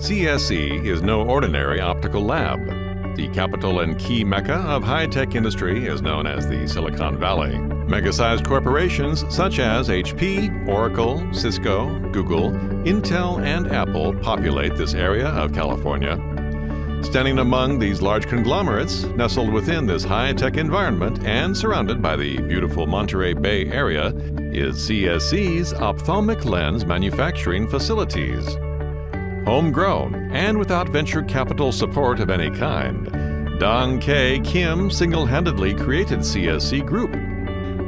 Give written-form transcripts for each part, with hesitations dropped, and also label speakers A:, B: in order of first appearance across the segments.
A: CSC is no ordinary optical lab. The capital and key mecca of high-tech industry is known as the Silicon Valley. Mega-sized corporations such as HP, Oracle, Cisco, Google, Intel, and Apple populate this area of California. Standing among these large conglomerates, nestled within this high-tech environment and surrounded by the beautiful Monterey Bay area, is CSC's ophthalmic lens manufacturing facilities. Homegrown and without venture capital support of any kind, Dong K. Kim single-handedly created CSC Group.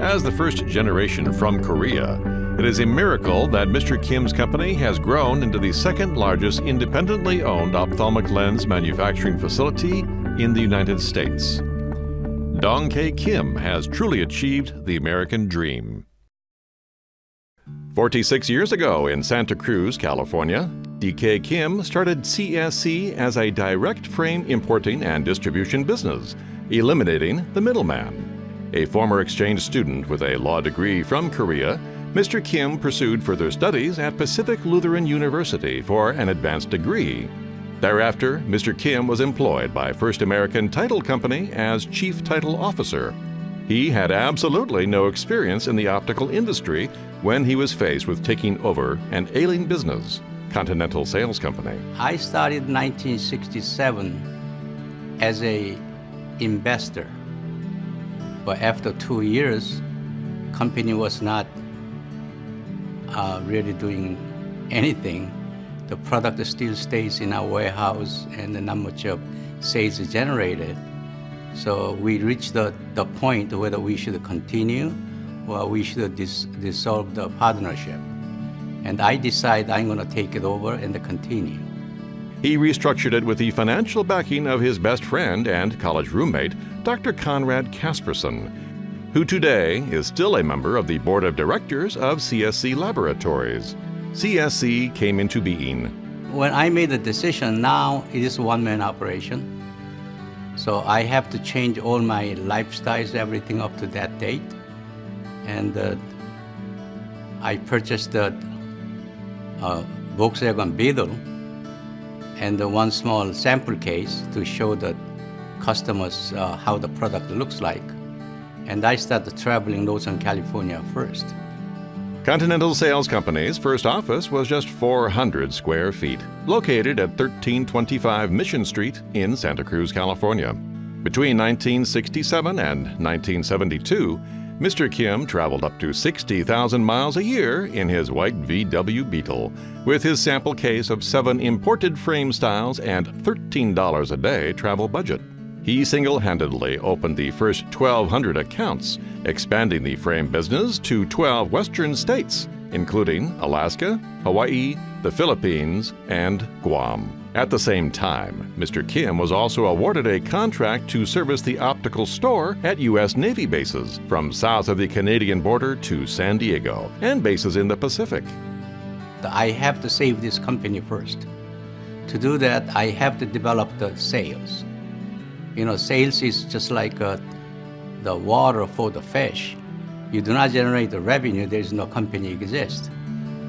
A: As the first generation from Korea, it is a miracle that Mr. Kim's company has grown into the second largest independently owned ophthalmic lens manufacturing facility in the United States. Dong K. Kim has truly achieved the American dream. 46 years ago in Santa Cruz, California, D.K. Kim started CSC as a direct frame importing and distribution business, eliminating the middleman. A former exchange student with a law degree from Korea, Mr. Kim pursued further studies at Pacific Lutheran University for an advanced degree. Thereafter, Mr. Kim was employed by First American Title Company as Chief Title Officer. He had absolutely no experience in the optical industry when he was faced with taking over an ailing business, Continental Sales Company.
B: I started in 1967 as an investor, but after 2 years, company was not really doing anything. The product still stays in our warehouse and not much of sales is generated. So we reached the point whether we should continue or we should dissolve the partnership. And I decided I'm going to take it over and continue.
A: He restructured it with the financial backing of his best friend and college roommate, Dr. Conrad Casperson, who today is still a member of the board of directors of CSC Laboratories. CSC came into being.
B: When I made the decision, now it is a one-man operation. So I have to change all my lifestyles, everything up to that date. And I purchased the Volkswagen Beetle and one small sample case to show the customers how the product looks like. And I started traveling Northern California first.
A: Continental Sales Company's first office was just 400 square feet, located at 1325 Mission Street in Santa Cruz, California. Between 1967 and 1972, Mr. Kim traveled up to 60,000 miles a year in his white VW Beetle, with his sample case of 7 imported frame styles and $13 a day travel budget. He single-handedly opened the first 1,200 accounts, expanding the frame business to 12 western states, including Alaska, Hawaii, the Philippines, and Guam. At the same time, Mr. Kim was also awarded a contract to service the optical store at U.S. Navy bases from south of the Canadian border to San Diego and bases in the Pacific.
B: I have to save this company first. To do that, I have to develop the sales. You know, sales is just like the water for the fish. You do not generate the revenue, there is no company exist.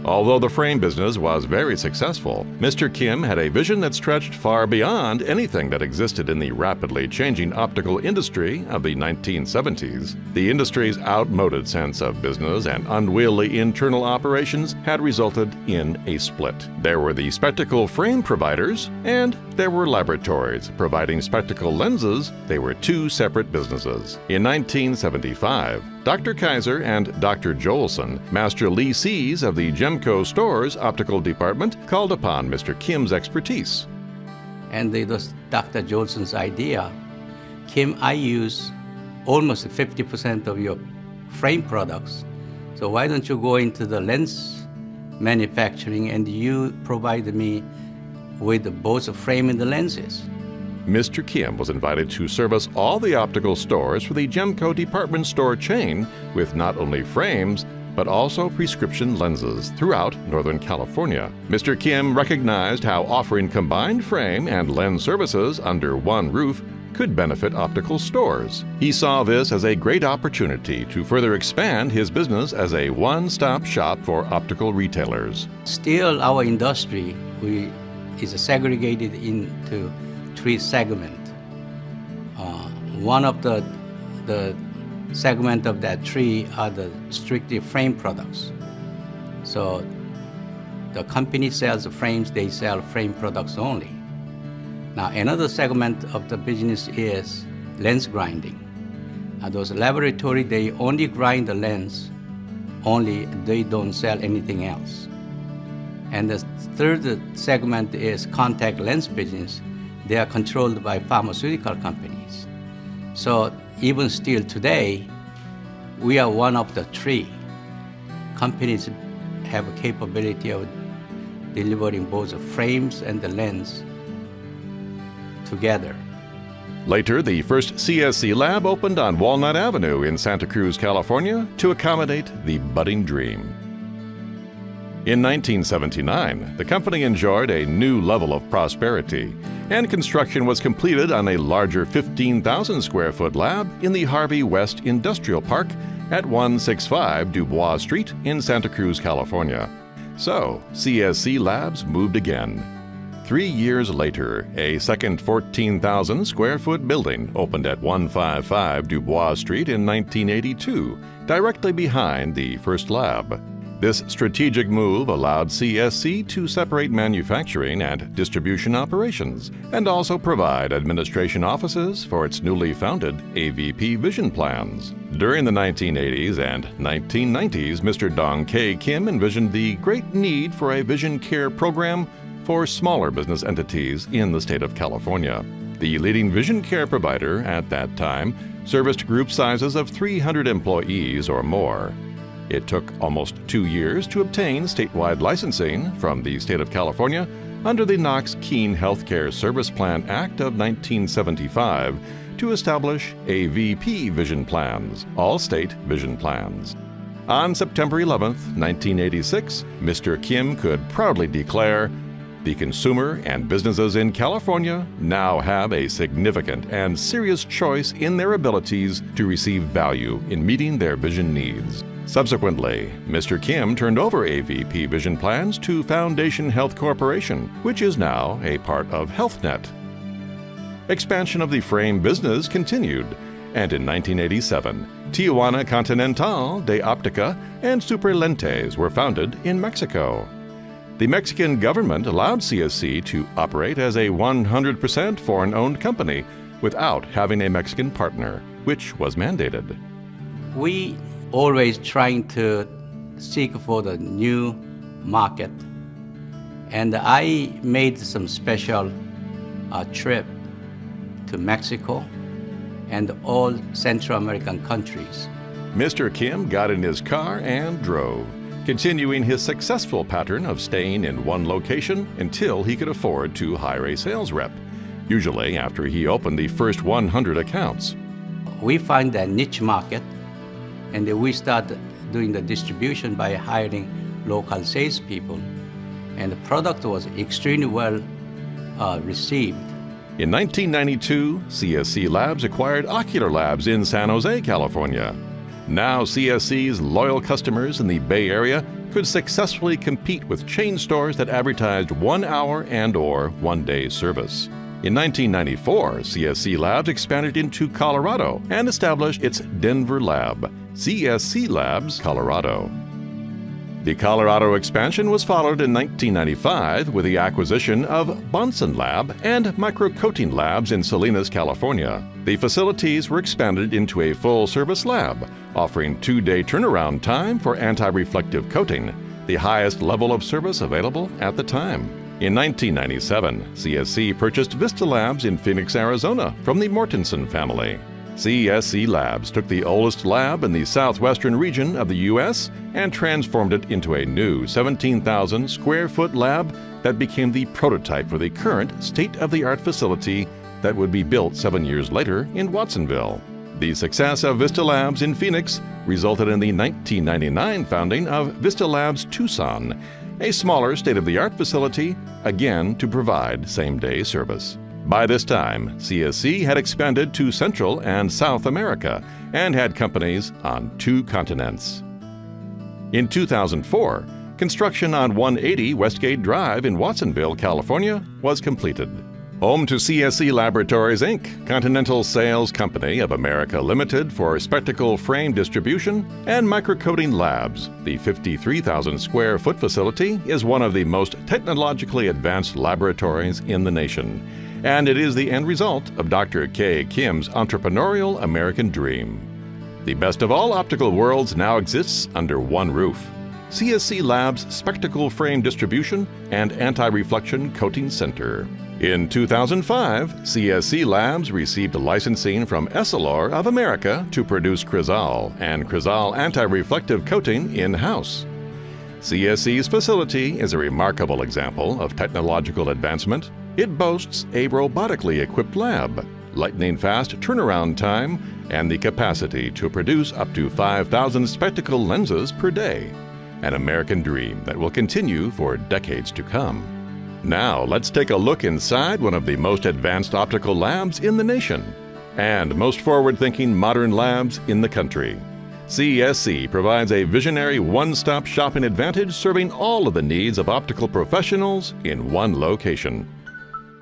A: Although the frame business was very successful, Mr. Kim had a vision that stretched far beyond anything that existed in the rapidly changing optical industry of the 1970s. The industry's outmoded sense of business and unwieldy internal operations had resulted in a split. There were the spectacle frame providers, and there were laboratories providing spectacle lenses. They were two separate businesses. In 1975, Dr. Kaiser and Dr. Joelson, master lessees of the Gemco Store's optical department, called upon Mr. Kim's expertise.
B: And it was Dr. Joelson's idea. Kim, I use almost 50% of your frame products. So why don't you go into the lens manufacturing and you provide me with both the frame and the lenses?
A: Mr. Kim was invited to service all the optical stores for the Gemco department store chain with not only frames, but also prescription lenses throughout Northern California. Mr. Kim recognized how offering combined frame and lens services under one roof could benefit optical stores. He saw this as a great opportunity to further expand his business as a one-stop shop for optical retailers.
B: Still, our industry, we is segregated into three segments. One of the segment of that tree are the strictly frame products. So the company sells the frames, they sell frame products only. Now another segment of the business is lens grinding. Those laboratory, they only grind the lens, only they don't sell anything else. And the third segment is contact lens business. They are controlled by pharmaceutical companies. So even still today, we are one of the three. Companies have a capability of delivering both the frames and the lens together.
A: Later, the first CSC lab opened on Walnut Avenue in Santa Cruz, California, to accommodate the budding dream. In 1979, the company enjoyed a new level of prosperity, and construction was completed on a larger 15,000 square foot lab in the Harvey West Industrial Park at 165 Dubois Street in Santa Cruz, California. So, CSC Labs moved again. 3 years later, a second 14,000 square foot building opened at 155 Dubois Street in 1982, directly behind the first lab. This strategic move allowed CSC to separate manufacturing and distribution operations and also provide administration offices for its newly founded AVP Vision Plans. During the 1980s and 1990s, Mr. Dong K. Kim envisioned the great need for a vision care program for smaller business entities in the state of California. The leading vision care provider at that time serviced group sizes of 300 employees or more. It took almost 2 years to obtain statewide licensing from the state of California under the Knox-Keene Healthcare Service Plan Act of 1975 to establish AVP Vision Plans, all-state vision plans. On September 11, 1986, Mr. Kim could proudly declare, "The consumer and businesses in California now have a significant and serious choice in their abilities to receive value in meeting their vision needs." Subsequently, Mr. Kim turned over AVP Vision Plans to Foundation Health Corporation, which is now a part of HealthNet. Expansion of the frame business continued, and in 1987, Tijuana Continental de Optica and Superlentes were founded in Mexico. The Mexican government allowed CSC to operate as a 100% foreign-owned company without having a Mexican partner, which was mandated.
B: We always trying to seek for the new market. And I made some special trip to Mexico and all Central American countries.
A: Mr. Kim got in his car and drove, continuing his successful pattern of staying in one location until he could afford to hire a sales rep, usually after he opened the first 100 accounts.
B: We find that niche market, and we start doing the distribution by hiring local salespeople, and the product was extremely well received.
A: In 1992, CSC Labs acquired Ocular Labs in San Jose, California. Now CSC's loyal customers in the Bay Area could successfully compete with chain stores that advertised 1 hour and/or 1 day service. In 1994, CSC Labs expanded into Colorado and established its Denver lab, CSC Labs Colorado. The Colorado expansion was followed in 1995 with the acquisition of Bunsen Lab and Microcoating Labs in Salinas, California. The facilities were expanded into a full-service lab, offering 2-day turnaround time for anti-reflective coating, the highest level of service available at the time. In 1997, CSC purchased Vista Labs in Phoenix, Arizona from the Mortensen family. CSC Labs took the oldest lab in the southwestern region of the U.S. and transformed it into a new 17,000 square foot lab that became the prototype for the current state-of-the-art facility that would be built 7 years later in Watsonville. The success of Vista Labs in Phoenix resulted in the 1999 founding of Vista Labs Tucson, a smaller state-of-the-art facility, again to provide same-day service. By this time, CSC had expanded to Central and South America and had companies on 2 continents. In 2004, construction on 180 Westgate Drive in Watsonville, California, was completed. Home to CSC Laboratories, Inc., Continental Sales Company of America Limited for spectacle frame distribution, and Microcoating Labs, the 53,000 square foot facility is one of the most technologically advanced laboratories in the nation, and it is the end result of Dr. K. Kim's entrepreneurial American dream. The best of all optical worlds now exists under one roof. CSC Labs Spectacle Frame Distribution and Anti-Reflection Coating Center. In 2005, CSC Labs received licensing from Essilor of America to produce Crizal and Crizal anti-reflective coating in-house. CSC's facility is a remarkable example of technological advancement. It boasts a robotically equipped lab, lightning-fast turnaround time, and the capacity to produce up to 5,000 spectacle lenses per day. An American dream that will continue for decades to come. Now, let's take a look inside one of the most advanced optical labs in the nation and most forward-thinking modern labs in the country. CSC provides a visionary one-stop shopping advantage serving all of the needs of optical professionals in one location.